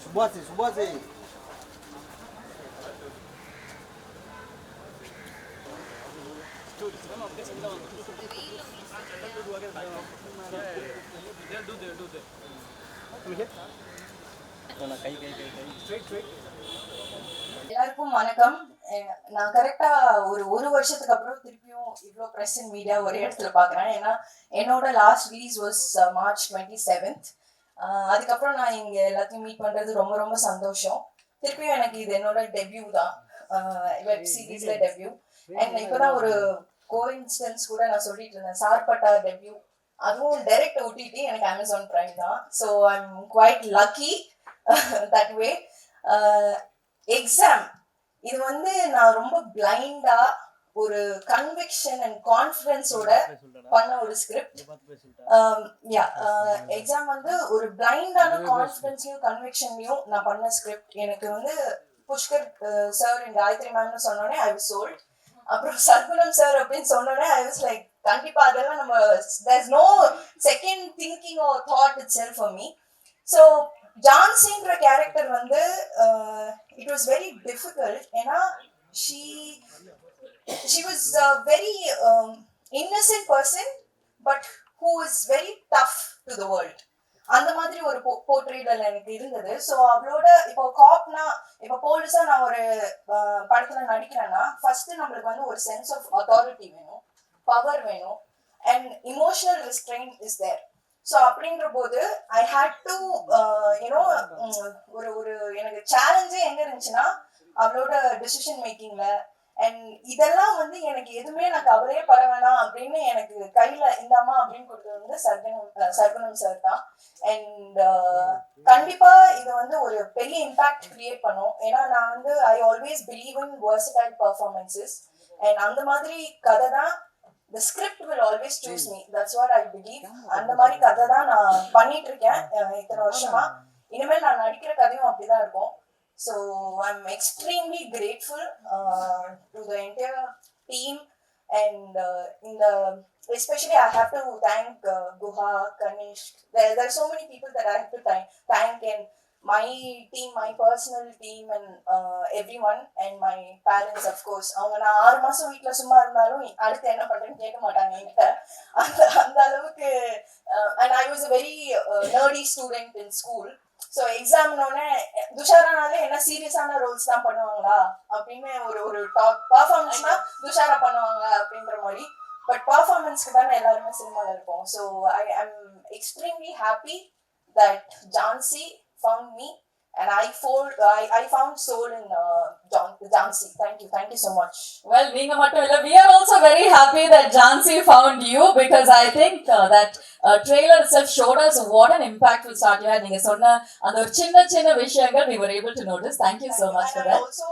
சுபாஷ் எல்லாருக்கும் வணக்கம். நான் கரெக்டா ஒரு வருஷத்துக்கு அப்புறம் திருப்பியும் இவ்வளோ பிரஸ் அண்ட் மீடியா ஒரே இடத்துல பார்க்குறேன். ஏன்னா என்னோட last release was March 27th. அதுக்கப்புறம் நான் இங்கே எல்லாத்தையும் மீட் பண்ணுறது ரொம்ப ரொம்ப சந்தோஷம். திருப்பியும் எனக்கு இது என்னோட டெபியூ தான், வெப் சீரீஸ்ல டெபியூ. அண்ட் இப்போதான் ஒரு கோஇன்சிடென்ஸ் கூட நான் சொல்லிட்டு இருந்தேன், சார்பட்டா டெபியூ, அதுவும் டைரக்ட் ஓடிடி, எனக்கு அமேசான் பிரைம் தான். So I am quite lucky that way. Exam இது வந்து நான் ரொம்ப பிளைண்டா ஒரு கன்விக்ஷன் அண்ட் கான்ஃபிடன்ஸோட பண்ண ஒரு ஸ்கிரிப்ட். எக்ஸாம் வந்து ஒரு பிளைண்டான கான்ஃபிடன்ஸ்லயும் கன்விக்ஷன்லயும் நான் பண்ண ஸ்கிரிப்ட். எனக்கு வந்து புஷ்கர் சார் அண்ட் காயத்ரி மேம்னு சொன்னோடனே ஐ வாஸ் சோல்ட். அப்புறம் சர்க்குணம் சார் அப்படின்னு சொன்னோடனே ஐ வாஸ் லைக், கண்டிப்பா அதெல்லாம் நம்ம there's no second thinking or thought itself for me. So ஜான்சின்ற கேரக்டர் வந்து it was very difficult. ஏன்னா she was a very innocent person but who is very tough to the world. அந்த மாதிரி ஒரு போர்ட்ரேடல் எனக்கு இருந்தது. ஸோ அவளோட இப்போ காப்னா, இப்போ போலீஸா நான் ஒரு படத்துல நடிக்கிறேன்னா ஃபர்ஸ்ட் நம்மளுக்கு வந்து ஒரு சென்ஸ் ஆஃப் அத்தாரிட்டி வேணும், பவர் வேணும், and emotional restraint is there. So அப்படின்ற போது ஐ ஹேட் டு யூனோ ஒரு எனக்கு சேலஞ்சே எங்க இருந்துச்சுன்னா அவளோட டெசிஷன் மேக்கிங்ல. அண்ட் இதெல்லாம் வந்து எனக்கு எதுவுமே நான் கவலையே பட வேணாம் அப்படின்னு எனக்கு கையில இந்தாமா அப்படின்னு கொடுத்தது வந்து சர்க்குணம் சார் தான். அண்ட் கண்டிப்பா இது வந்து ஒரு பெரிய இம்பாக்ட் கிரியேட் பண்ணும். ஏன்னா நான் வந்து I always believe in versatile performances. And அந்த மாதிரி கதை தான், the script will always choose me, that's what I believe. அந்த மாதிரி கதை தான் நான் பண்ணிட்டு இருக்கேன் இத்தனை வருஷமா. இனிமேல் நான் நடிக்கிற கதையும் அப்படிதான் இருக்கும். So I'm extremely grateful to the entire team, and especially I have to thank Guha, Kanish. There are so many people that I have to thank, and my team, my personal team, and everyone, and my parents of course. அவங்க நான் 6 மாசம் வீட்டுல சும்மா இருந்தாலும் அடுத்து என்ன பண்றேன்னு கேட்க மாட்டாங்க என்கிட்ட. அந்த அளவுக்கு. and I was a very nerdy student in school. So எக்ஸாம்னோடனே துஷாரானாலே என்ன சீரியஸான ரோல்ஸ் தான் பண்ணுவாங்களா அப்படின்னு ஒரு டாப் பர்ஃபார்மன்ஸ்னா துஷாரா பண்ணுவாங்க அப்படின்ற மாதிரி. பட் பர்ஃபார்மன்ஸ்க்கு தானே எல்லாருமே சினிமாவில் இருப்போம். So I am extremely happy that Jhansi found me, and I found soul in Jhansi. Thank you so much. Well, neenga mattum illa, we are also very happy that Jhansi found you, because I think that trailer itself showed us what an impactful start you had. Neenga sonna and or chinna vishayangal we were able to notice. Thank you so much for that. Also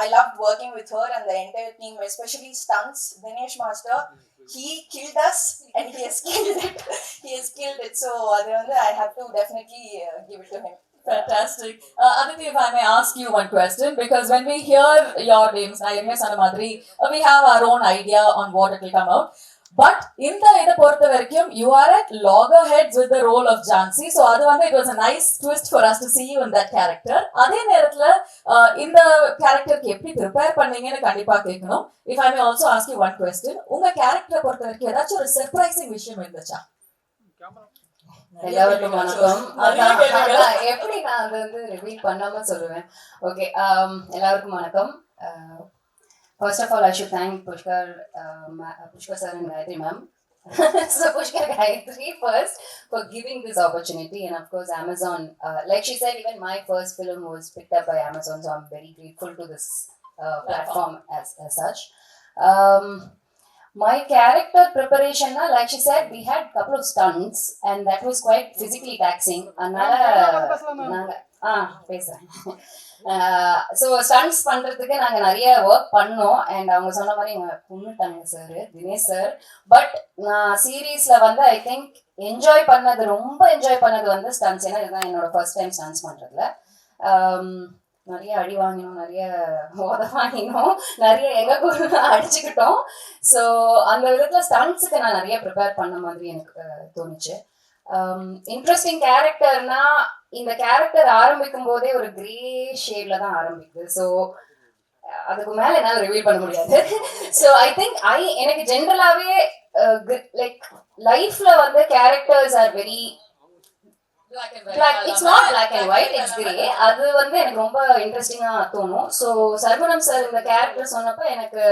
I loved working with her and the entire team, especially stunts. Dinesh Master, he killed us and he has killed it. So I have to definitely give it to him. Fantastic. Aditi, if I may ask you one question, because when we hear your names, we have our own idea on what it will come out. But in the idu portha varakum, you are at loggerheads with the role of Jhansi. So it was a nice twist for us to see you in that character. Adhe nerathla in the character ku eppadi prepare panneenga nu kandipa kekkanum. If I may also ask you one question, unga character portha varakum edachu ஒரு surprising விஷயம் இருந்துச்சா? எல்லாருக்கும் வணக்கம். எப்படி நான் அதை வந்து reveal பண்ணாம சொல்லுவேன். ஓகே, எல்லாருக்கும் வணக்கம். First of all, I should thank Pushkar sir and Gayatri ma'am. So Pushkar, Gayatri first for giving this opportunity, and of course Amazon. Like she said, even my first film was picked up by Amazon, so I'm very grateful to this platform as such. My character preparation, like she said, we had couple of stunts and that was quite physically taxing. அதனால நாங்க பேசுறேன். So stunts பண்ணுறதுக்கு நாங்கள் நிறைய work பண்ணோம் and அவங்க சொன்ன மாதிரி இவங்க கொண்டுட்டாங்க சார், தினேஷ் சார். பட் நான் சீரீஸில் வந்து ஐ திங்க் ரொம்ப என்ஜாய் பண்ணது வந்து ஸ்டன்ட்ஸ். ஏன்னா இதுதான் என்னோட ஃபர்ஸ்ட் டைம் ஸ்டன்ட்ஸ் பண்ணுறதுல. நிறைய அடி வாங்கினோம், நிறைய மோத வாங்கினோம், நிறைய எங்க அடிச்சுக்கிட்டோம். ஸோ அந்த விதத்தில் ஸ்டன்ட்ஸுக்கு நான் நிறைய ப்ரிப்பேர் பண்ண மாதிரி எனக்கு தோணுச்சு. இன்ட்ரெஸ்டிங் கேரக்டர்னா இந்த கேரக்டர் ஆரம்பிக்கும் போதே ஒரு கிரே ஷேட்ல தான் ஆரம்பிக்குது. ஸோ அதுக்கு மேல என்னால் ரிவீல் பண்ண முடியாது. ஸோ ஐ திங்க் எனக்கு ஜென்ரலாவே லைக் லைஃப்ல வந்து characters are very it's not black and white, it's grey. அது வந்து எனக்கு ரொம்ப இன்ட்ரெஸ்டிங்கா தோணும். ஸோ சர்வனம் சார் இந்த கேரக்டர் சொன்னப்ப எனக்கு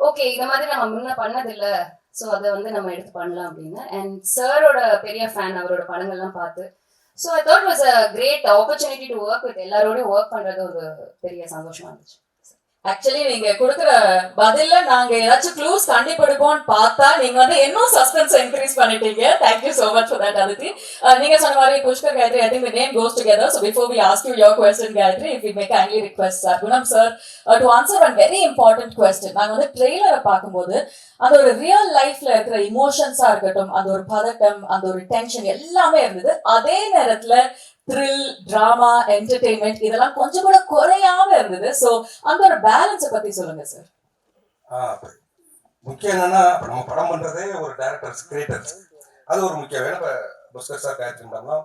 ஓகே, இந்த மாதிரி நம்ம முன்ன பண்ணதில்லை, ஸோ அதை வந்து நம்ம எடுத்து பண்ணலாம் அப்படின்னு. அண்ட் சாரோட பெரிய ஃபேன், அவரோட படங்கள்லாம் பார்த்து. So I thought was a great opportunity to work with எல்லாரோடையும் ஒர்க் பண்றது ஒரு பெரிய சந்தோஷமா இருந்துச்சு. ஆக்சுவலி நீங்க கொடுக்குற பதில்ல நாங்க ஏதாச்சும் க்ளூஸ் கண்டுபிடிப்போம்னு பார்த்தா நீங்க வந்து இன்னும் சஸ்பென்ஸ் இன்க்ரீஸ் பண்ணிட்டீங்க. Thank you so much for that Aditi. நீங்க சொன்ன மாதிரி Pushkar Gayathri, I think the name goes together. So before we ask you your question Gayathri, if you may kindly request Sargunam sir to answer one very important question. நாங்க வந்து ட்ரெய்லரை பார்க்கும்போது அந்த ஒரு ரியல் லைஃப்ல இருக்கிற இமோஷன்ஸா இருக்கட்டும், அந்த ஒரு பதட்டம், அந்த ஒரு டென்ஷன் எல்லாமே இருந்தது. அதே நேரத்துல த்ரில், டிராமா, என்டர்டெயின்மெண்ட் இதெல்லாம் கொஞ்சம் கூட குறையாம இருந்தது. ஸோ அந்த ஒரு பேலன்ஸை பத்தி சொல்லுங்க சார். முக்கியம் என்னன்னா நம்ம படம் பண்றதே ஒரு டைரக்டர்ஸ், கிரியேட்டர்ஸ், அது ஒரு முக்கியம். ஏன்னா புஷ்கர் சார், காயத்ரி மேடம்லாம்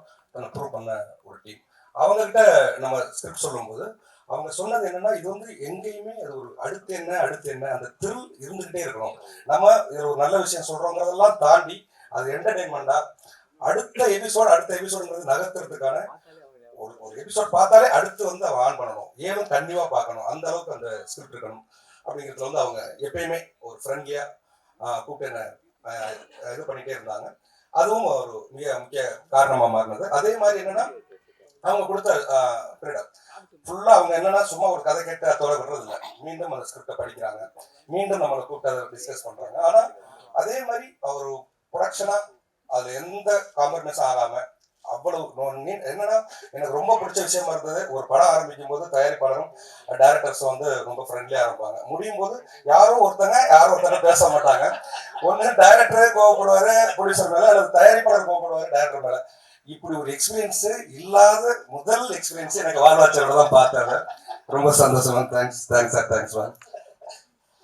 ப்ரூவ் பண்ண ஒரு டீம். அவங்க கிட்ட நம்ம ஸ்கிரிப்ட் சொல்லும்போது அவங்க சொன்னது என்னன்னா, இது வந்து எங்கேயுமே அது ஒரு அடுத்து என்ன அந்த த்ரில் இருந்துகிட்டே இருக்கணும். நம்ம இது ஒரு நல்ல விஷயம் சொல்றோங்கிறதெல்லாம் தாண்டி அது என்டர்டெயின்மெண்டா அடுத்த எபிசோடுங்கிறது நகர்த்துறதுக்கான ஒரு எபிசோட் பார்த்தாலே அடுத்து வந்து அவன் ஆன் பண்ணணும், ஏனும் கண்டிப்பா பார்க்கணும், அந்த அளவுக்கு அந்த ஸ்கிரிப்ட் இருக்கணும். அப்படிங்கிறதுல வந்து அவங்க எப்பயுமே ஒரு ஃப்ரெண்ட்லியா கூப்பிட்டு என்ன இது பண்ணிட்டே இருந்தாங்க. அதுவும் ஒரு மிக முக்கிய காரணமா மாறினது. அதே மாதிரி என்னன்னா, அவங்க கொடுத்த ஃப்ரீடம் ஃபுல்லா அவங்க என்னன்னா சும்மா ஒரு கதை கேட்டு அதோட விடுறது இல்லை, மீண்டும் அந்த ஸ்கிரிப்டை படிக்கிறாங்க, மீண்டும் நம்மளை கூப்பிட்டு அதை டிஸ்கஸ் பண்றாங்க. ஆனா அதே மாதிரி ஒரு ப்ரொடக்ஷனா அதுல எந்த காம்ப்ரமைஸும் ஆகாம அவ்வளவு என்னன்னா, எனக்கு ரொம்ப பிடிச்ச விஷயமா இருந்தது, ஒரு படம் ஆரம்பிக்கும் போது தயாரிப்பாளரும் டைரக்டர்ஸும் வந்து ரொம்ப ஃப்ரெண்ட்லியா இருப்பாங்க. முடியும் போது யாரோ ஒருத்தங்க பேச மாட்டாங்க. ஒண்ணு டைரக்டரே கோவப்படுவாரு ப்ரொடியூசர் மேல, அல்லது தயாரிப்பாளர் கோவப்படுவாரு டைரக்டர் மேல. இப்படி ஒரு எக்ஸ்பீரியன்ஸ் இல்லாத முதல் எக்ஸ்பீரியன்ஸ் எனக்கு வாழ்வாச்சரோட தான் பார்த்தேன். ரொம்ப சந்தோஷமா. Thanks sir, thanks ma'am.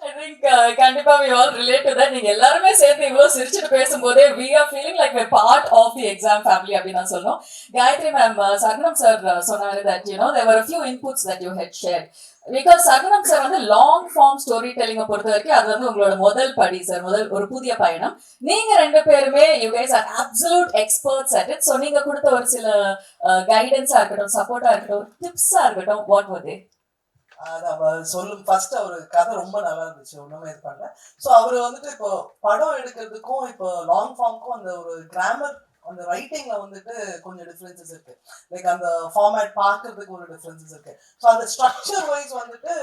I think கண்டிப்பா we all relate to that. நீங்க எல்லாருமே சேர்ந்து இவ்வளவு சிரிச்சுட்டு பேசும்போதே we are feeling like we're part of the exam family அப்படின்னு நான் சொல்லணும். காயத்ரி மேம், சர்குணம் சார் சொன்னாரு that there were a few inputs that you had shared. Because Sargunam sir வந்து லாங் ஃபார்ம் ஸ்டோரி டெல்லிங்கை பொறுத்த வரைக்கும் அது வந்து உங்களோட முதல் படி சார், ஒரு புதிய பயணம். நீங்க ரெண்டு பேருமே you guys are absolute experts at it. So நீங்க கொடுத்த ஒரு சில கைடன்ஸா இருக்கட்டும், சப்போர்ட்டா இருக்கட்டும், டிப்ஸா இருக்கட்டும், வாட் were they? நம்ம சொல்லும் ஃபர்ஸ்ட் அவரு கதை ரொம்ப நல்லா இருந்துச்சு, ஒண்ணுமே இது பண்ணல. ஸோ அவரு வந்துட்டு இப்போ படம் எடுக்கிறதுக்கும் இப்போ லாங் ஃபார்முக்கும் அந்த ஒரு கிராமர், அந்த ரைட்டிங்ல வந்துட்டு கொஞ்சம் டிஃபரன்சஸ் இருக்கு. லைக் அந்த ஃபார்மேட் பார்க்கறதுக்கு ஒரு டிஃபரன்சஸ் இருக்கு. ஸோ அந்த ஸ்ட்ரக்சர் வைஸ் வந்துட்டு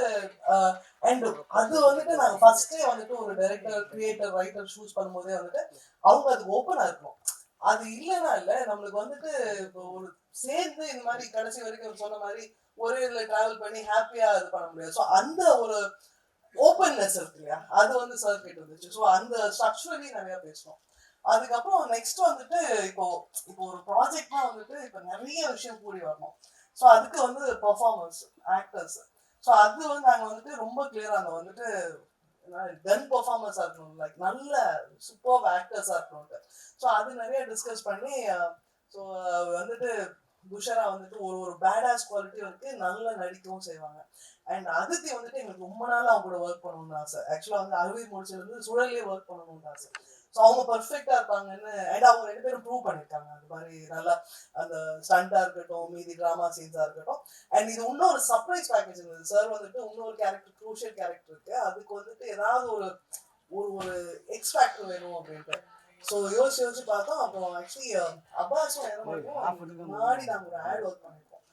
அண்ட் அது வந்துட்டு நாங்கள் ஃபர்ஸ்டே வந்துட்டு ஒரு டைரக்டர், கிரியேட்டர், ரைட்டர் சூஸ் பண்ணும்போதே வந்துட்டு அவங்க அதுக்கு ஓப்பனா இருக்கணும். அது இல்லைன்னா இல்லை நம்மளுக்கு வந்துட்டு இப்போ ஒரு சேர்ந்து இந்த மாதிரி கடைசி வரைக்கும் சொன்ன மாதிரி ஒரே இதுல டிராவல் பண்ணி ஹாப்பியா இது பண்ண முடியாது. ஸோ அந்த ஒரு ஓப்பன்னஸ் இருக்கு இல்லையா, அது வந்து சார் கிட்ட இருந்துச்சு. ஸோ அந்த ஸ்ட்ரக்சரலி நிறைய பேசணும். அதுக்கப்புறம் நெக்ஸ்ட் வந்துட்டு இப்போ ஒரு ப்ராஜெக்ட்னா வந்துட்டு இப்போ நிறைய விஷயம் கூடி வரணும். ஸோ அதுக்கு வந்து பெர்ஃபார்மன்ஸ், ஆக்டர்ஸ், ஸோ அது வந்து நாங்கள் வந்துட்டு ரொம்ப கிளியரா அந்த வந்துட்டு கன் பெர்ஃபார்மன்ஸா இருக்கணும், லைக் நல்ல சூப்பர் ஆக்டர்ஸா இருக்கணும். ஸோ அது நிறைய டிஸ்கஸ் பண்ணி ஸோ வந்துட்டு புஷரா வந்துட்டு ஒரு பேடாஸ் குவாலிட்டி இருக்கு, நல்லா நடிக்கவும் செய்வாங்க. அண்ட் அதித்தி வந்துட்டு எங்களுக்கு ரொம்ப நாள் அவங்க கூட ஒர்க் பண்ணணும்னு ஆசை. ஆக்சுவலா வந்து அறுவை முடிச்சது வந்து சுழலே ஒர்க் பண்ணணும்னு ஆசை. ஸோ அவங்க பர்ஃபெக்டா இருப்பாங்கன்னு அண்ட் அவங்க ரெண்டு பேரும் ப்ரூவ் பண்ணியிருக்காங்க. அது மாதிரி நல்லா அந்த ஸ்டண்டா இருக்கட்டும், மீதி டிராமா சீன்ஸா இருக்கட்டும். அண்ட் இது இன்னொரு சர்ப்ரைஸ் பேக்கேஜ் இருந்தது. சார் வந்துட்டு இன்னொரு கேரக்டர், க்ரூஷியல் கேரக்டர் இருக்கு, அதுக்கு வந்துட்டு ஏதாவது ஒரு எக்ஸ் ஃபேக்டர் வேணும் அப்படின்ட்டு. ஸோ யோசிச்சு பார்த்தோம். அப்புறம் ஆக்சுவலி அப்பாஸும் முன்னாடி நாங்கள் ஒரு ஆட் ஒர்க் பண்ணியிருக்கோம்.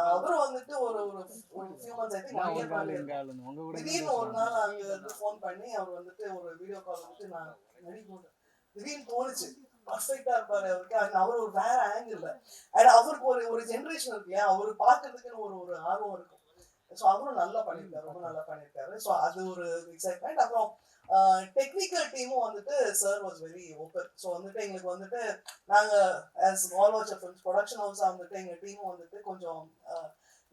அவரும் வந்துட்டு ஒரு ஒரு ஃபியூ மந்த்ஸ் ஐ திங்க் திடீர்னு ஒரு நாள் அங்க வந்து ஃபோன் பண்ணி அவர் வந்துட்டு ஒரு வீடியோ கால் வந்துட்டு நான் நடிக்கும் திடீர்னு தோணுச்சு பர்ஃபெக்டா இருப்பாரு அவருக்கு அவர் ஒரு வேற ஆங்கிள் அண்ட் அவருக்கு ஒரு ஜென்ரேஷன் இருக்கு இல்லையா அவரு பாக்குறதுக்குன்னு ஒரு ஆர்வம் இருக்கும் ஸோ அவரும் நல்லா பண்ணியிருக்காரு ரொம்ப நல்லா பண்ணியிருக்காரு ஸோ அது ஒரு எக்ஸைட்மெண்ட் அப்புறம் டெக்னிக்கல் டீமும் வந்துட்டு sir was very open so வந்துட்டு எங்களுக்கு வந்துட்டு நாங்கள் as all watch films production ஹவுஸாக வந்துட்டு எங்கள் டீமும் வந்துட்டு கொஞ்சம்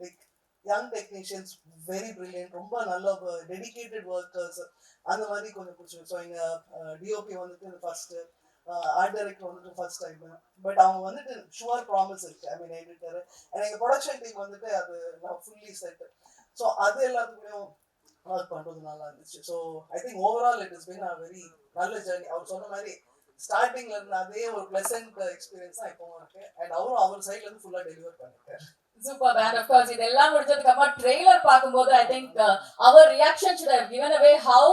like young technicians very brilliant ரொம்ப நல்ல டெடிக்கேட்டட் ஒர்க்கர்ஸ் அந்த மாதிரி கொஞ்சம் பிடிச்சிருக்கு ஸோ எங்கள் டிஓபி வந்துட்டு இந்த ஃபர்ஸ்ட்டு ஆர்ட் டைரக்டர் வந்துட்டு ஃபர்ஸ்ட் டைம் பட் அவங்க வந்துட்டு ஷுவர் ப்ராமிஸ் இருக்கு ஐ மீன் எடிட்டர் அண்ட் எங்கள் ப்ரொடக்ஷன் டீம் வந்துட்டு அது ஃபுல்லி செட் ஸோ அது எல்லாத்துக்கூடயும் ஒர்க் பண்ணுறது நல்லா இருந்துச்சு so I think overall it is been a very நல்ல ஜேர்னி அவர் சொன்ன மாதிரி ஸ்டார்டிங்ல இருந்து அதே ஒரு பிளசன்ட் எக்ஸ்பீரியன்ஸ் தான் இப்போவும் இருக்கு அண்ட் அவரும் அவர் சைட்ல இருந்து ஃபுல்லா டெலிவர் பண்ணிருக்காரு Super, and of course, இதெல்லாம் முடிஞ்சதுக்கு அப்புறம் trailer பார்க்கும்போது I think our reaction should have given away how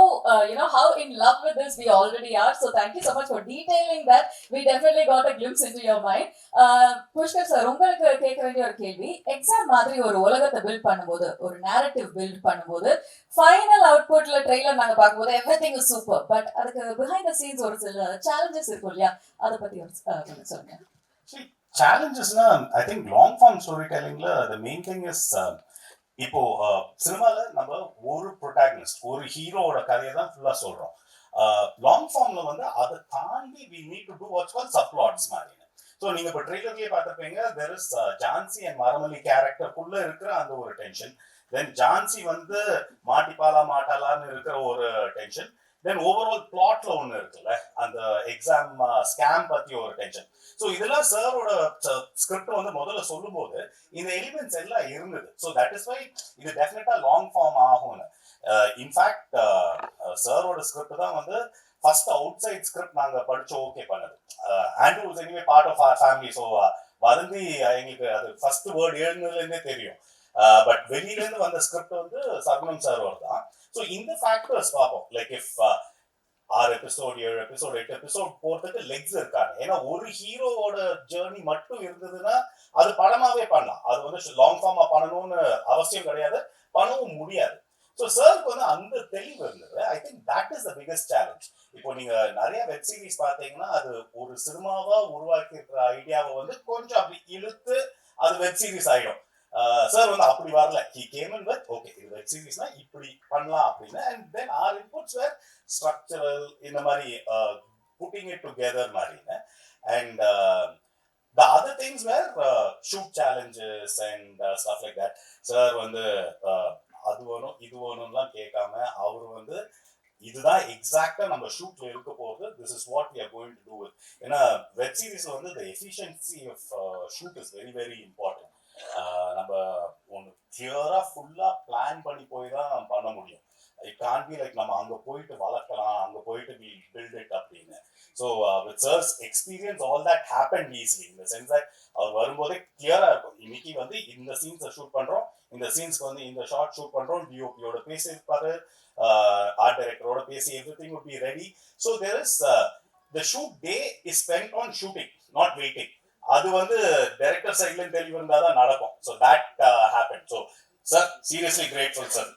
how in love with this we already are. So thank you so much for detailing that. We definitely got a glimpse into your mind. Pushkar sir உங்களுக்கு கேட்க வேண்டிய ஒரு கேள்வி exam மாதிரி ஒரு உலகத்தை build பண்ணும்போது ஒரு நேரட்டிவ் பில்ட் பண்ணும்போது ஃபைனல் அவுட்புட்ல ட்ரெய்லர் நாங்க பார்க்கும்போது எவ்ரிதிங் இஸ் சூப்பர் பட் அதுக்கு பிஹைண்ட் த சீன்ஸ் ஒரு சில சேலஞ்சஸ் இருக்கும் இல்லையா அதை பத்தி கொஞ்சம் சொல்லுங்க. சேலஞ்சஸ்னா I think long form story டெல்லிங்ல த மெயின் திங் இஸ் இப்போ சினிமால நம்ம ஒரு ப்ரொட்டாகனிஸ்ட் ஒரு ஹீரோவோட கதையை தான் ஃபுல்லா சொல்றோம். லாங் ஃபார்ம்ல வந்து அதை தாண்டி we need to do what's call subplots மாதிரி. ஸோ நீங்க இப்போ ட்ரெய்லர்லயே பார்த்துருப்பீங்க there is Jhansi and Maramalli கேரக்டருக்குள்ள இருக்கிற அந்த ஒரு டென்ஷன், தென் ஜான்சி வந்து மாட்டிப்பாலா மாட்டாலான்னு இருக்கிற ஒரு டென்ஷன், தென் ஓவரால் பிளாட்ல ஒன்று இருக்குல்ல அந்த எக்ஸாம் ஸ்கேம் பத்தி ஒரு டென்ஷன். ஸோ இதெல்லாம் சாரோட ஸ்கிரிப்ட் வந்து முதல்ல சொல்லும் போது இந்த எலிமெண்ட்ஸ் எல்லாம் இருந்தது. ஸோ தட் இஸ் வை இது டெஃபினட்டா லாங் ஃபார்ம் ஆகும்னு. இன்ஃபேக்ட் சாரோட ஸ்கிரிப்ட் தான் வந்து ஃபர்ஸ்ட் அவுட் சைட் ஸ்கிரிப்ட் நாங்க படிச்சு ஓகே பண்ணது. Andrew was anyway part of our family. So Vadhandhi எங்களுக்கு அது ஃபர்ஸ்ட் வேர்ட் எழுதுனதுலேருந்தே தெரியும். பட் வெளியிலேருந்து வந்த ஸ்கிரிப்ட் வந்து சகுனம் சாரோட தான். ஸோ இந்த ஃபேக்டர்ஸ் பார்ப்போம். Like if 6 episode 7 episode 8 episode போறதுக்கு லெக்ஸ் இருக்காங்க. ஏன்னா ஒரு ஹீரோவோட ஜேர்னி மட்டும் இருந்ததுன்னா அது படமாவே பண்ணலாம். அது வந்து லாங் ஃபார்மா பண்ணணும்னு அவசியம் கிடையாது, பண்ணவும் முடியாது. ஸோ சாருக்கு வந்து அந்த தெளிவு இருந்தது. I think that is the biggest challenge. இப்போ நீங்க நிறைய வெப் சீரிஸ் பார்த்தீங்கன்னா அது ஒரு சினிமாவா உருவாக்கி இருக்கிற ஐடியாவை வந்து கொஞ்சம் அப்படி இழுத்து அது வெப் சீரிஸ் ஆயிடும். சார் வந்து அப்படி வரல. He came in with okay இது வெப் சீரிஸ்னா இப்படி பண்ணலாம் அப்படின்னு. And then our inputs were structural இந்த மாதிரி புட்டிங் இட் டுகெதர் மாதிரின்னு. And the other things were shoot challenges and stuff like that. Sir வந்து அது வேணும் இது வேணும்லாம் கேட்காம அவர் வந்து இதுதான் எக்ஸாக்டா நம்ம ஷூட்ல இருக்க போகுது, this is what we are going to do with. ஏன்னா வெப் சீரிஸ்ல வந்து the efficiency of shoot is very very important. நம்ம ஒன்று கிளியரா ஃபுல்லா பிளான் பண்ணி போய் தான் பண்ண முடியும். இட் கான்ட் பி லைக் நம்ம அங்க போயிட்டு வளர்க்கலாம், அங்க போயிட்டு வி பில்ட் இட் அப்படின்னு. So with sir's experience all that happen easily இந்த சென்ஸ் தட் அவர் வரும்போதே கிளியரா இருக்கும். இன்னைக்கு வந்து இந்த சீன்ஸை ஷூட் பண்றோம், இந்த சீன்ஸ்க்கு வந்து இந்த ஷார்ட் ஷூட் பண்றோம், டிஓபியோட பேசியிருப்பாரு, ஆர்ட் டைரக்டரோட பேசி everything would be ready. So there is the shoot day is spent on shooting, not waiting. அது வந்து டைரக்டர் சைட்ல தெளிவு இருந்தா தான் நடக்கும். So that happen. So sir seriously grateful sir.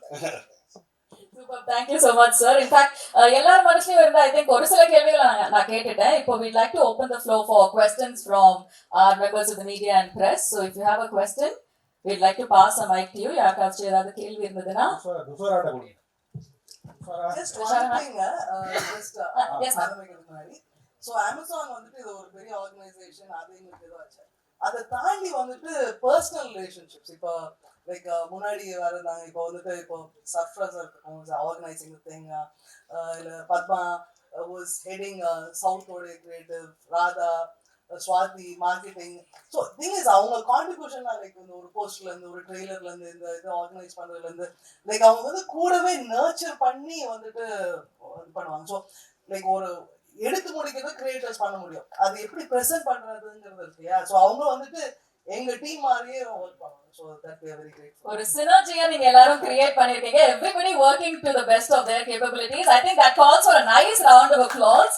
Super, thank you so much sir. In fact எல்லார் மனசுலயும் இருந்தா I think ஒரு சில கேள்விகளை நான் கேட்டுட்டேன். இப்போ we'd like to open the floor for questions from our members of the media and press. So if you have a question, we'd like to pass a mic to you. யாருக்காச்சும் ஏதாவது கேள்வி இருந்ததுன்னா just one thing yes ஆரம்பிக்கிறதுக்கு முன்னாடி so Amazon வந்துட்டு இது ஒரு பெரிய ஆர்கனைசேஷன், அது எங்களுக்கு இதாச்சு. அதை தாண்டி வந்துட்டு பர்சனல் ரிலேஷன்ஷிப்ஸ் இப்போ லைக் முன்னாடி வேற இருந்தாங்க, இப்போ வந்துட்டு இப்போ சர்ஃப்ராஸ் இருக்கும் ஆர்கனைசிங் திங், இல்லை பத்மா வாஸ் ஹெடிங் சவுத்தோட creative, Radha Swathi marketing. So thing is அவங்க கான்ட்ரிபியூஷன் லைக் இந்த ஒரு போஸ்ட்ல இருந்து ஒரு ட்ரெய்லர்ல இருந்து இந்த இது ஆர்கனைஸ் பண்றதுல இருந்து லைக் அவங்க வந்து கூடவே நர்ச்சர் பண்ணி வந்துட்டு இது பண்ணுவாங்க. ஸோ லைக் ஒரு எடுத்து முடிக்கிறது கிரியேட்டர்ஸ் பண்ண முடியும், அது எப்படி ப்ரெசென்ட் பண்றதுங்கிறது இருக்கு இல்லையா. ஸோ அவங்க வந்துட்டு எங்க டீம் மாதிரியே ஒர்க் பண்ணுவாங்க. So that we are very grateful. ஒரு சினர்ஜியா நீங்க எல்லாரும் கிரியேட் பண்ணிருக்கீங்க. everybody working to the best of their capabilities. I think that calls for a nice round of applause.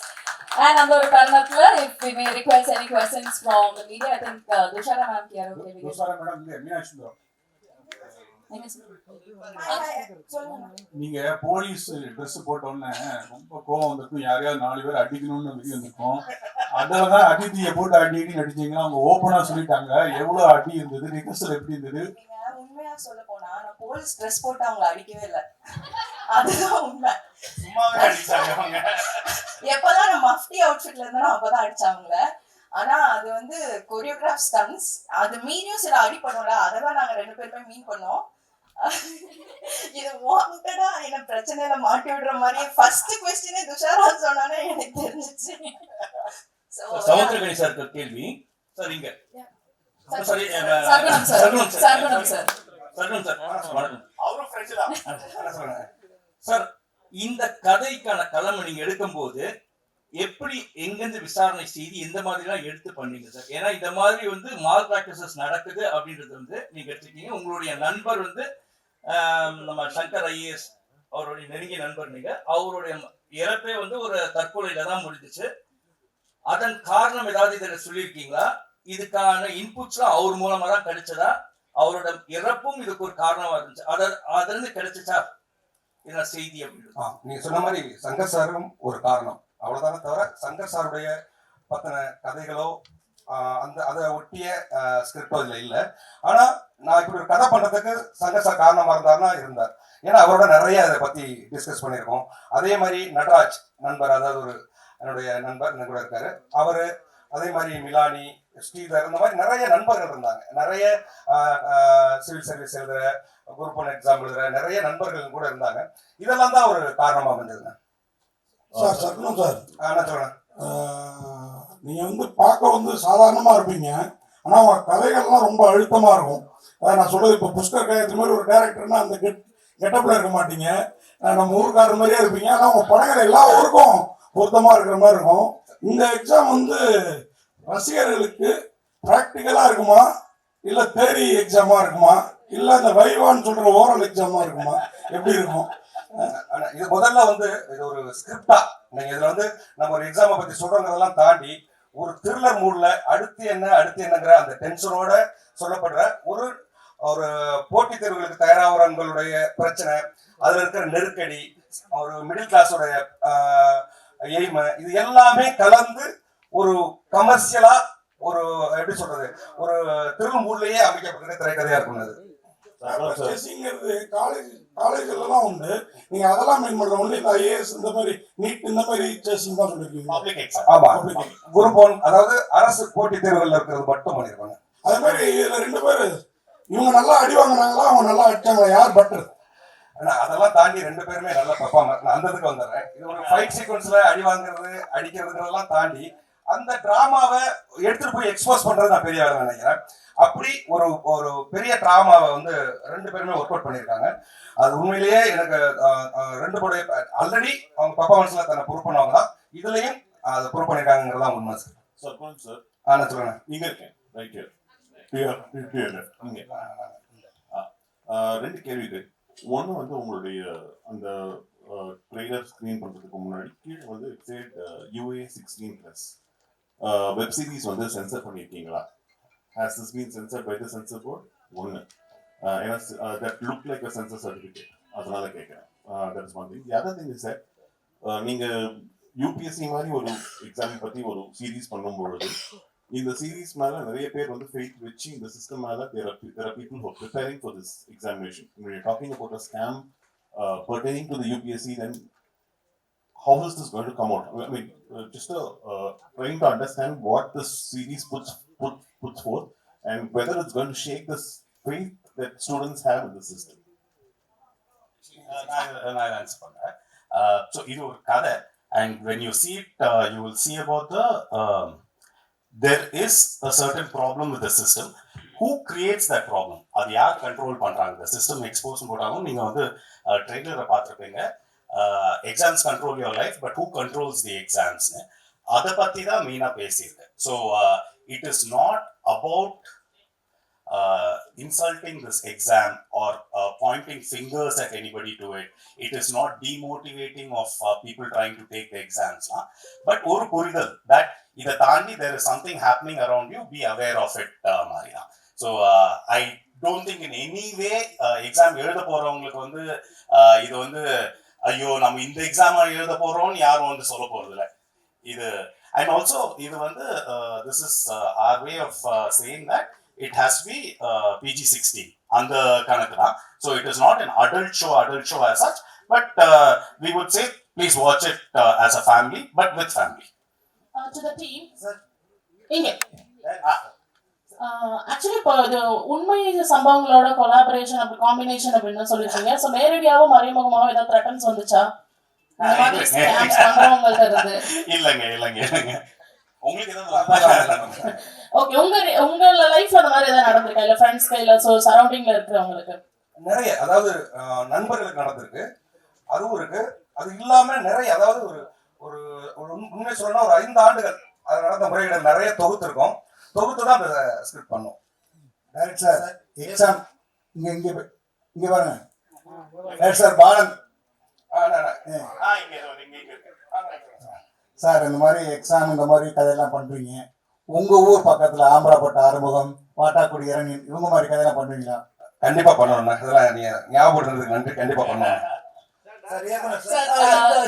And அந்த ஒரு தருணத்துல if we may request any questions from the media, I think Dushara ma'am here. Okay, we Dushara madam இல்ல மீனாட்சி சுந்தரம் சொல்லுங்க. நீங்க police dress போட்ட உடனே ரொம்ப கோவம் வந்திருக்கும், யாரையாவது 4 பேர் அடிக்கணும்னு விதி வந்திருக்கும். அதுலதான் அதித்தியை போட்டு அடி நடிச்சீங்கன்னா அவங்க ஓப்பனா சொல்லிட்டாங்க. எவ்வளவு அடி இருந்தது, ரிஹர்சல் எப்படி இருந்தது? நீங்க உண்மையா சொல்ல போனா நான் போலீஸ் ட்ரெஸ் போட்டு அவங்கள அடிக்கவே இல்லை. அதுதான் உண்மை. சும்மாவே அடிச்சாங்க அவங்க. எப்பதான் நான் மஃப்டி அவுட்ஃபிட்ல இருந்தாலும் அப்பதான் அடிச்சாங்க. ஆனா அது வந்து கொரியோகிராஃப் ஸ்டன்ஸ். அது மீறியும் சில அடிப்படும்ல, அதெல்லாம் நாங்க 2 பேருமே மீன் பண்ணோம். இது வாண்டடா என்ன பிரச்சனையில மாட்டி விடுற மாதிரி ஃபர்ஸ்ட் क्वेश्चनே துஷாரா சொன்னானே எனக்கு தெரிஞ்சிச்சு. சமுத்திரகனி சார் கேள்வி சார் இங்க sorry Sargunam sir. Sargunam sir. Servant sir வணக்கம். அவரும் ஃப்ரெண்ட்ஸ் தான். சார் இந்த கதைக்கான கலமை நீங்க எடுக்கும்போது எப்படி எங்கிருந்து விசாரணை செய்து எந்த மாதிரி எல்லாம் எடுத்து பண்ணீங்க சார்? ஏன்னா இந்த மாதிரி வந்து மால் பிராக்டிசஸ் நடக்குது அப்படின்றது வந்து நீங்க எடுத்துக்கீங்க. உங்களுடைய நண்பர் வந்து நம்ம சங்கர் ஐஏஎஸ் அவருடைய நெருங்கிய நண்பர். நீங்க அவருடைய இறப்பே வந்து ஒரு தற்கொலையில தான் முடிஞ்சிச்சு. அதன் காரணம் ஏதாவது இதில் சொல்லியிருக்கீங்களா? இதுக்கான இன்புட்ஸ்லாம் அவர் மூலமா தான் கிடைச்சதா? அவரோட இறப்பும் இதுக்கு ஒரு காரணமா இருந்துச்சு, அதுல இருந்து கிடைச்சிச்சா என்ன செய்தி அப்படின்னு? நீங்க சொன்ன மாதிரி சங்கர் சாரும் ஒரு காரணம், அவ்வளவுதானே தவிர சங்கர் சாருடைய பத்தின கதைகளோ அதை ஒட்டிய ஸ்கிரிப்டோ இதுல இல்லை. ஆனா நான் இப்படி ஒரு கதை பண்றதுக்கு சங்கர் சார் காரணமா இருந்தார். ஏன்னா அவரோட நிறைய அதை பத்தி டிஸ்கஸ் பண்ணியிருக்கோம். அதே மாதிரி நடராஜ் நண்பர், அதாவது ஒரு என்னுடைய நண்பர் என்ன கூட இருக்காரு, அவரு அதே மாதிரி மிலானி, ஸ்ரீதர், இந்த மாதிரி நிறைய நண்பர்கள் இருந்தாங்க. நிறைய சிவில் சர்வீஸ் எழுதுற, குரூப் 1 எக்ஸாம் எழுதுற நிறைய நண்பர்கள் கூட இருந்தாங்க. இதெல்லாம் தான் ஒரு காரணமா வந்ததுங்க. சார் சர்க்குணம் சார், நான் சொல்றேன், நீங்க வந்து பார்க்க வந்து சாதாரணமா இருப்பீங்க, ஆனா உங்க கதைகள்லாம் ரொம்ப அழுத்தமா இருக்கும். நான் சொல்றது இப்போ புஷ்கர் காயத்ரி மாதிரி ஒரு டைரக்டர்னா அந்த கெட்டப்ல இருக்க மாட்டீங்க, நம்ம ஊருக்காரர் மாதிரியே இருப்பீங்க. ஆனா உங்க படங்கள் எல்லா ஊருக்கும் பொருத்தமா இருக்கிற மாதிரி இருக்கும். இந்த எக்ஸாம் வந்து ரசிகர்களுக்கு ப்ராக்டிக்கலா இருக்குமா, இல்ல தேரி எக்ஸாமா இருக்குமா, இல்ல இந்த வைவான்னு சொல்ற ஓரல் எக்ஸாமா இருக்குமா, எப்படி இருக்கும்? இது முதல்ல வந்து இது ஒரு ஸ்கிரிப்டா, நீங்க இதுல வந்து நம்ம ஒரு எக்ஸாமை பத்தி சொல்றோங்கிறதெல்லாம் தாண்டி ஒரு த்ரில்லர் மூட்ல அடுத்து என்னங்கிற அந்த டென்ஷனோட சொல்லப்படுற ஒரு ஒரு போட்டித் தேர்வுகளுக்கு தயாராகிறவங்களுடைய பிரச்சனை, அதுல இருக்கிற நெருக்கடி, ஒரு மிடில் கிளாஸோடைய எய்ம், இது எல்லாமே கலந்து ஒரு கமர்ஷியலா ஒரு எப்படி சொல்றது ஒரு த்ரில் மூட்லயே அமைக்கப்பட்ட திரைக்கதையா இருக்கும். அது சேசிங்கிறது காலேஜ்லாம் உண்டு, நீங்க அதெல்லாம் மீன் பண்ற ஒன்லி இந்த ஐஏஎஸ் இந்த மாதிரி நீட் இந்த மாதிரி சேசிங் தான் சொல்லிருக்கீங்க. ஆமா, குரூப் 1 அதாவது அரசு போட்டித் தேர்வுகள்ல இருக்கிறது மட்டும் பண்ணிருக்காங்க. அதே மாதிரி இதுல 2 பேரு இவங்க நல்லா அடி வாங்குறாங்களா, அவங்க நல்லா அடிச்சாங்களா, யார் பட்டர்? அதெல்லாம் தாண்டி 2 பேருமே நல்ல பெர்ஃபார்மர். நான் அந்த இதுக்கு வந்துடுறேன். இது ஒரு ஃபைட் சீக்வன்ஸ்ல அடி வாங்குறது அடிக்கிறதுலாம் தாண்டி அந்த டிராமாவை எடுத்துட்டு போய் எக்ஸ்போஸ் பண்றது நான் பெரிய வேலை நினைக்கிறேன். அப்படி ஒரு ஒரு பெரிய டிராமாவை வந்து 2 பேருமே ஒர்க் அவுட் பண்ணியிருக்காங்க. அது உண்மையிலேயே எனக்கு 2 படம் ஆல்ரெடி அவங்க பெர்ஃபார்மன்ஸ்ல தன்னை ப்ரூவ் பண்ணவங்க தான், இதுலயும் அதை ப்ரூவ் பண்ணியிருக்காங்கிறதா உண்மை சார். சார் நான் சொல்றேன், இங்க இருக்கேன் ரைட் ஹியர். 2 கேள்விகள். ஒன்று வந்து உங்களுடைய அந்த ட்ரெய்லர் ஸ்க்ரீன் பண்ணுறதுக்கு முன்னாடி கீழே வந்து UA 16+ வெப் சீரிஸ் வந்து சென்சர் பண்ணியிருக்கீங்களா? Has this been censored by the censor board? ஒன்று ஏன்னா that look like a censor certificate, அதனால கேட்குறேன். that is one thing. The other thing is that நீங்கள் UPSC மாதிரி ஒரு எக்ஸாம் பற்றி ஒரு சீரீஸ் பண்ணும்பொழுது இந்த சீரீஸ் மேலே நிறைய பேர் வந்து ஃபெய்த் வச்சு இந்த சிஸ்டம் மேலே there are people who are preparing for this examination. When you're talking about a scam pertaining to the UPSC, then how is this going to come out? I mean, just trying to understand what this series puts forth and whether it's going to shake this faith that students have in the system. நான் answer பண்ணேன். So இது ஒரு கதை, and when you see it, you will see about the there is a certain problem with the system. Who creates that problem? அது யார் control பண்றாங்க? இந்த system expose போட்டாலும் நீங்க வந்து ட்ரெய்லரை பார்த்துருப்பீங்க, exams control your life, but who controls the எக்ஸாம்ஸ்னு அதை பற்றி தான் மெயினாக பேசியிருக்கேன். So it is not about insulting this exam or pointing fingers at anybody to it. It is not demotivating of people trying to take the exams. But ஒரு புரிதல் that இதை தாண்டி there is something happening around you, be aware of it மாதிரி தான். So I don't think in any way exam எழுத போறவங்களுக்கு வந்து இது வந்து ஐயோ நம்ம இந்த எக்ஸாம் எழுத போறோம்னு யாரும் வந்து சொல்ல போறது இல்லை. இது அண்ட் ஆல்சோ இது வந்து this is our way of saying that it has to be PG-16 அந்த கணக்கு தான். So it is not an adult show as such, but we would say please watch it as a family, but with family. To the team, இங்க actually இப்போ இது உண்மை சம்பவங்களோட collaboration அப்படி combination அப்படின்னு சொல்லிருக்கீங்க. ஸோ நேரடியாகவும் மறைமுகமாகவும் ஏதாவது த்ரெட்டன்ஸ் வந்துச்சா இந்த மாதிரி ஸ்கேம்ஸ் பண்றவங்கள்ட்ட இருந்து? இல்லைங்க உங்களுக்கு ஏதாவது ஓகே, உங்க லைஃப்ல அந்த மாதிரி ஏதாவது நடந்திருக்கா இல்ல ஃப்ரெண்ட்ஸ் கையில சரௌண்டிங்ல இருக்கிறவங்களுக்கு? நிறைய, அதாவது நண்பர்களுக்கு நடந்திருக்கு, அதுவும் இருக்கு. அது இல்லாம நிறைய, அதாவது ஒரு உண்மை சொல்லணும்னா ஒரு 5 ஆண்டுகள் அது நடந்த முறைகள் நிறைய தொகுத்துருக்கோம். தொகுத்து தான் அந்த ஸ்கிரிப்ட் பண்ணோம். டைரக்ட் சார் எக்ஸாம் இங்க பாருங்க. டைரக்ட் சார் பாலன் சார், இந்த மாதிரி எக்ஸாம் இந்த மாதிரி கதையெல்லாம் பண்றீங்க. உங்க ஊர் பக்கத்துல ஆம்பராப்பட்ட ஆறுமுகம், வாட்டாக்குடி இறங்கின் இவங்க மாதிரி கதையெல்லாம் பண்றீங்களா? கண்டிப்பா பண்ணணும். இதெல்லாம் நீங்க ஞாபகப்படுறதுக்கு நன்றி. கண்டிப்பா பண்ணுவோம்.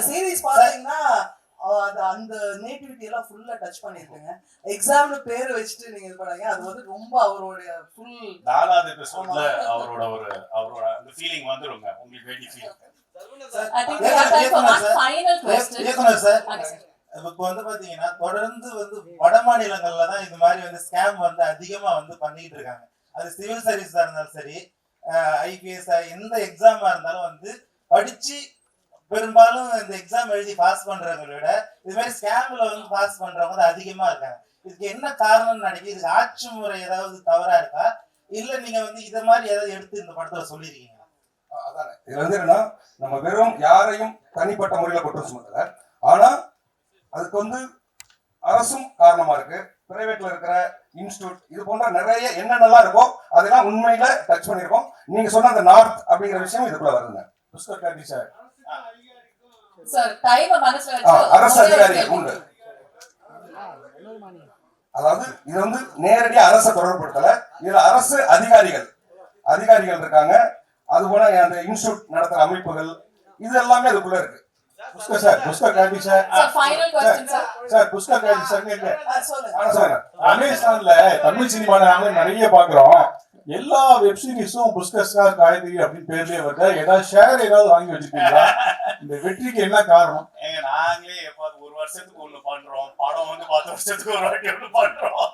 சீரிஸ் பாத்தீங்கன்னா அந்த நேட்டிவிட்டி எல்லாம் ஃபுல்லா டச் பண்ணிருக்கீங்க. எக்ஸாம்ல பேர் வச்சுட்டு நீங்க இது பண்ணீங்க. அது வந்து ரொம்ப அவரோட ஃபுல் 4வது எபிசோட்ல அவரோட அந்த ஃபீலிங் வந்துருங்க. உங்களுக்கு வேண்டி feel. I think we have time for one final question. Sir, இப்போ வந்து பாத்தீங்கன்னா தொடர்ந்து வந்து வட மாநிலங்கள்ல தான் இது மாதிரி வந்து ஸ்கேம் வந்து அதிகமா வந்து பண்ணிட்டு இருக்காங்க. அது சிவில் சர்வீஸா இருந்தாலும் சரி, ஐபிஎஸ் எந்த எக்ஸாமா இருந்தாலும் வந்து படிச்சு பெரும்பாலும் இந்த எக்ஸாம் எழுதி பாஸ் பண்றவங்களை விட இது மாதிரி ஸ்கேம்ல வந்து பாஸ் பண்றவங்க தான் அதிகமா இருக்காங்க. இதுக்கு என்ன காரணம்னு நினைக்கிறேன்? இதுக்கு ஆட்சி முறை ஏதாவது தவறா இருக்கா, இல்ல நீங்க வந்து இத மாதிரி ஏதாவது எடுத்து இந்த படத்துல சொல்லிருக்கீங்களா? அதானே, இதுல வந்து என்னன்னா நம்ம வெறும் யாரையும் தனிப்பட்ட முறையில குற்றம் சுமத்தல, ஆனா அதுக்கு வந்து அரசும் காரணமா இருக்கு, பிரைவேட்ல இருக்கிற இன்ஸ்டியூட் இது போன்ற நிறைய என்னென்னலாம் இருக்கோ அதெல்லாம் உண்மையில டச் பண்ணிருக்கோம். நீங்க சொன்ன அந்த நார்த் அப்படிங்கிற விஷயம் இதுக்குள்ள வருதுங்க. புஷ்கர் காந்தி சார் டைம் மனசுல வச்சு அரசு அதிகாரிகள் உண்டு. அதாவது இது வந்து நேரடியா அரசை தொடர்புபடுத்தல, இதுல அரசு அதிகாரிகள் இருக்காங்க. அது போல அந்த இன்ஸ்டியூட் நடத்துற அமைப்புகள் இது எல்லாமே அதுக்குள்ள இருக்கு. Pushkar Gandhi sir, final question sir Pushkar Gandhi sir சொல்லுங்க. அமேசான்ல தமிழ் சினிமா நாங்க நிறைய பாக்குறோம். எல்லா வெப் சீரிஸும் புஷ்கர் சார் காயத்ரி அப்படின்னு பேர்லயே வருது. ஏதாவது ஷேர் ஏதாவது வாங்கி வச்சிருக்கீங்களா? இந்த வெற்றிக்கு என்ன காரணம்? நாங்களே ஒரு வருஷத்துக்கு ஒண்ணு பண்றோம், படம் வந்து 10 வருஷத்துக்கு ஒரு வாட்டி ஒண்ணு பண்றோம்.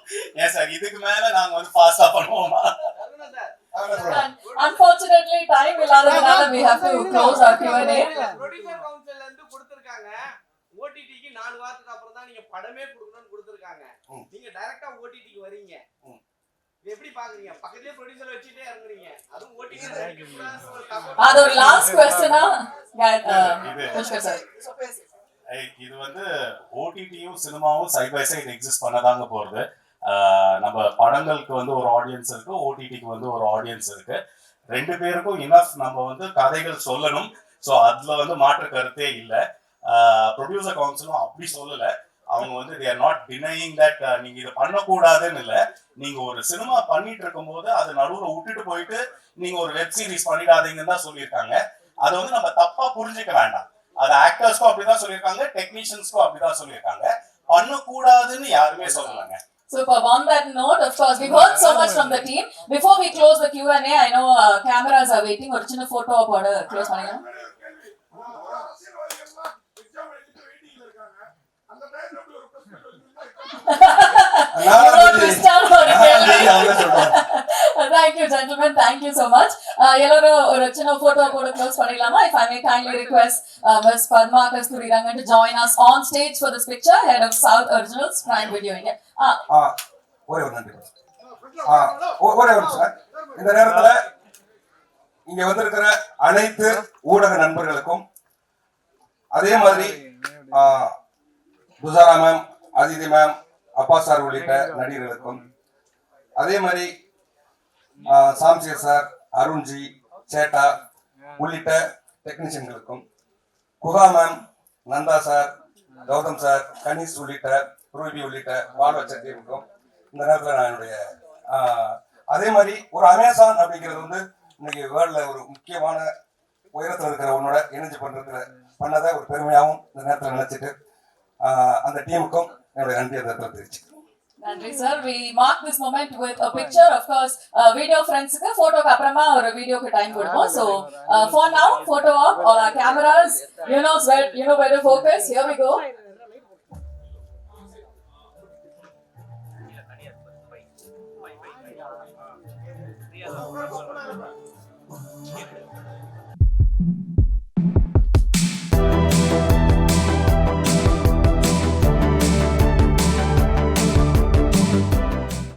ஏன் சார் இதுக்கு மேல நாங்க வந்து ஃபாஸ்டா பண்ணுவோமா? Unfortunately, time இல்லாததால we have to close our Q&A. Producer கவுன்சில்ல இருந்து கொடுத்திருக்காங்க. ஓடிடிக்கு 4 வாரத்துக்கு அப்புறம் தான் நீங்க படமே கொடுக்கணும்னு கொடுத்திருக்காங்க. நீங்க டைரக்டா ஓடிடிக்கு வரீங்க. இது எப்படி பாக்குறீங்க? பக்கத்துலயே ப்ரொடியூசர் வச்சிட்டே இருக்கீங்க. அதுவும் ஓடிடி அது ஒரு லாஸ்ட் क्वेश्चனா புஷ்கர் சார். இது வந்து ஓடிடியும் சினிமாவும் சைட் பை சைடு எக்ஸிஸ்ட் பண்ணதாங்க போறது. நம்ம படங்களுக்கு வந்து ஒரு ஆடியன்ஸ் இருக்கு, ஓடிடிக்கு வந்து ஒரு ஆடியன்ஸ் இருக்கு. 2 பேருக்கும் இனஃப் நம்ம வந்து கதைகள் சொல்லணும். ஸோ அதுல வந்து மாற்று கருத்தே இல்லை. ப்ரொடியூசர் கவுன்சிலும் அப்படி சொல்லல. அவங்க வந்து they are not denying that நீங்க இதை பண்ணக்கூடாதுன்னு இல்லை. நீங்க ஒரு சினிமா பண்ணிட்டு இருக்கும் போது அது நடுவில் விட்டுட்டு போயிட்டு நீங்க ஒரு வெப் சீரிஸ் பண்ணிடாதீங்கன்னு தான் சொல்லியிருக்காங்க. அதை வந்து நம்ம தப்பா புரிஞ்சுக்க வேண்டாம். அது ஆக்டர்ஸ்க்கும் அப்படிதான் சொல்லியிருக்காங்க, டெக்னீஷியன்ஸ்க்கும் அப்படிதான் சொல்லியிருக்காங்க. பண்ணக்கூடாதுன்னு யாருமே சொல்லலாங்க. Super. On that note, of course, we've heard so much from the team. Before we close the Q&A, I know cameras are waiting. ஒரு சின்ன photo போட க்ளோஸ் பண்ணிடலாம். Thank you, gentlemen. Thank you so much. எல்லாரும் ஒரு சின்ன photo போட close பண்ணிடலாமா? If I may kindly request Ms. Padma Kasturi Rangan to join us on stage for this picture, head of South Originals Prime Video India. ஒரே ஒரு நன்றி ஒரே ஒரு சார். இந்த நேரத்துல இங்க வந்திருக்கிற அனைத்து ஊடக நண்பர்களுக்கும், அதே மாதிரி துசாரா மேம், அதிதி மேம், அப்பா சார் உள்ளிட்ட நடிகர்களுக்கும், அதே மாதிரி சாம்சியர் சார், அருண்ஜி, சேட்டா உள்ளிட்ட டெக்னீஷியன்களுக்கும், Guha ma'am, Nanda sir, Gautham sir, Ganesh உள்ளிட்ட ரூபி உள்ளிட்ட வாழ்வச்ச டீமுக்கும் இந்த நேரத்தில் நான் என்னுடைய அதே மாதிரி ஒரு அமேசான் அப்படிங்கிறது வந்து இன்னைக்கு வேர்ல்டில் ஒரு முக்கியமான உயரத்தில் இருக்கிற உன்னோட இணைஞ்சு பண்ணதை ஒரு பெருமையாகவும் இந்த நேரத்தில் நினைச்சிட்டு அந்த டீமுக்கும் என்னுடைய நன்றி அந்த இடத்துல தெரிவிச்சு. Nandri sir, we mark this moment with a picture. Of course, video friends ku photo ku apparama or video ku time kodupom. So for now, photo op, all our cameras, you know where to focus. Here we go.